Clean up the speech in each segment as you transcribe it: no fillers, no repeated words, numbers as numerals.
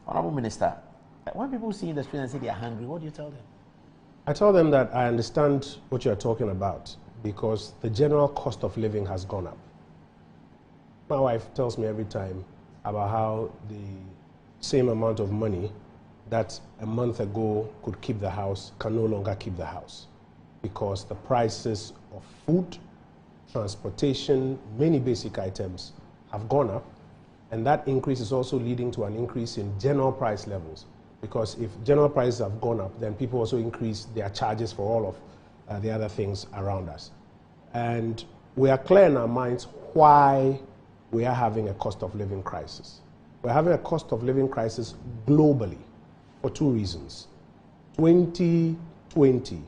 Honorable Minister, when people see in the street and say they are hungry, what do you tell them? I tell them that I understand what you're talking about because the general cost of living has gone up. My wife tells me every time about how the same amount of money that a month ago could keep the house can no longer keep the house because the prices of food, transportation, many basic items have gone up, and that increase is also leading to an increase in general price levels, because if general prices have gone up, then people also increase their charges for all of the other things around us. And we are clear in our minds why we are having a cost of living crisis. We're having a cost of living crisis globally for two reasons. 2020,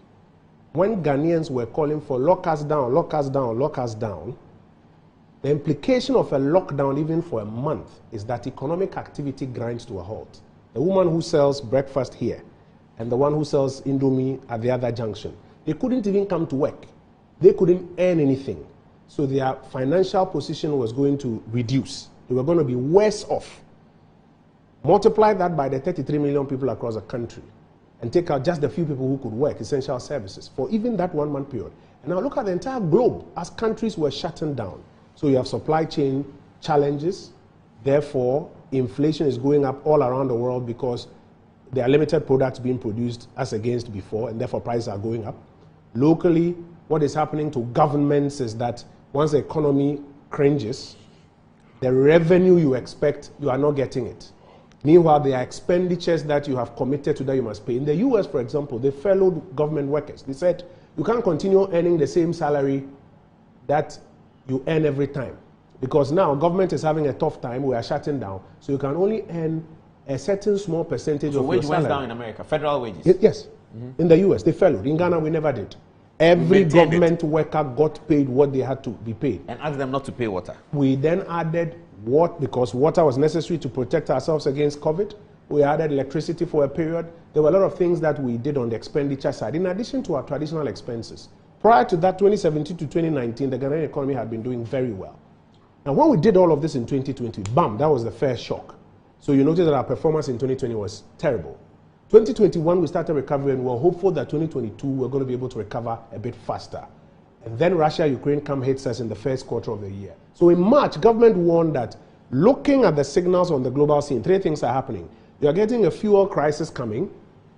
when Ghanaians were calling for lock us down, lock us down, lock us down, the implication of a lockdown even for a month is that economic activity grinds to a halt. The woman who sells breakfast here and the one who sells Indomie at the other junction, they couldn't even come to work. They couldn't earn anything. So their financial position was going to reduce. They were going to be worse off. Multiply that by the 33 million people across the country and take out just the few people who could work essential services for even that 1 month period. And now look at the entire globe as countries were shutting down. So you have supply chain challenges. Therefore, inflation is going up all around the world because there are limited products being produced as against before, and therefore prices are going up. Locally, what is happening to governments is that once the economy cringes, the revenue you expect, you are not getting it. Meanwhile, there are expenditures that you have committed to that you must pay. In the US, for example, they furloughed government workers. They said, you can't continue earning the same salary that you earn every time. Because now government is having a tough time, we are shutting down, so you can only earn a certain small percentage of your salary. So wage went down in America, federal wages? Yes. In the US, they furloughed. In Ghana, we never did. Every government worker got paid what they had to be paid. And asked them not to pay water. We then added because water was necessary to protect ourselves against COVID. We added electricity for a period. There were a lot of things that we did on the expenditure side, in addition to our traditional expenses. Prior to that, 2017 to 2019, the Ghanaian economy had been doing very well. Now, when we did all of this in 2020, bam, that was the first shock. So you notice that our performance in 2020 was terrible. 2021, we started recovering, and we were hopeful that 2022, we're going to be able to recover a bit faster. And then Russia-Ukraine hits us in the first quarter of the year. So in March, government warned that looking at the signals on the global scene, three things are happening. You are getting a fuel crisis coming.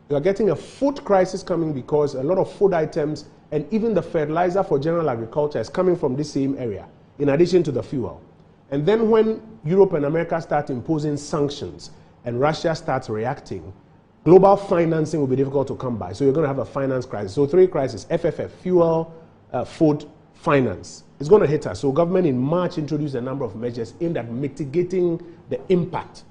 You are getting a food crisis coming because a lot of food items and even the fertilizer for general agriculture is coming from this same area, in addition to the fuel. And then when Europe and America start imposing sanctions and Russia starts reacting, global financing will be difficult to come by. So you're going to have a finance crisis. So three crises: FFF, fuel, food, finance. It's going to hit us. So government in March introduced a number of measures aimed at mitigating the impact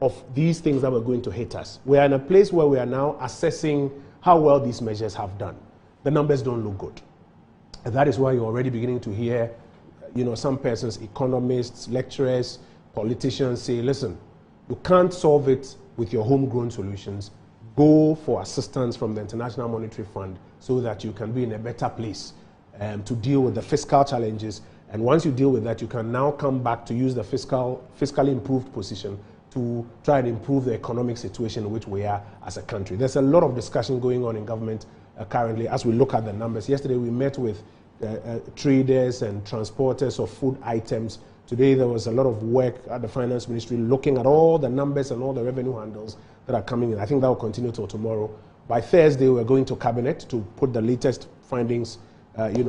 of these things that were going to hit us. We are in a place where we are now assessing how well these measures have done. The numbers don't look good. And that is why you're already beginning to hear, some persons, economists, lecturers, politicians say, listen, you can't solve it with your homegrown solutions. Go for assistance from the International Monetary Fund so that you can be in a better place to deal with the fiscal challenges. And once you deal with that, you can now come back to use the fiscally improved position to try and improve the economic situation in which we are as a country. There's a lot of discussion going on in government currently as we look at the numbers. Yesterday we met with traders and transporters of food items. Today there was a lot of work at the Finance Ministry looking at all the numbers and all the revenue handles that are coming in. I think that will continue till tomorrow. By Thursday we're going to Cabinet to put the latest findings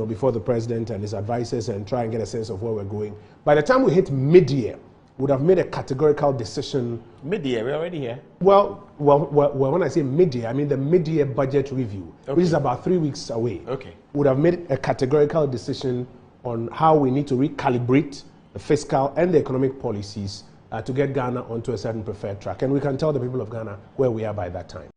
before the President and his advisors and try and get a sense of where we're going. By the time we hit mid-year, we would have made a categorical decision. Mid-year, we're already here. Well, when I say mid-year, I mean the mid-year budget review, which is about 3 weeks away. Okay. We would have made a categorical decision on how we need to recalibrate the fiscal and the economic policies to get Ghana onto a certain preferred track. And we can tell the people of Ghana where we are by that time.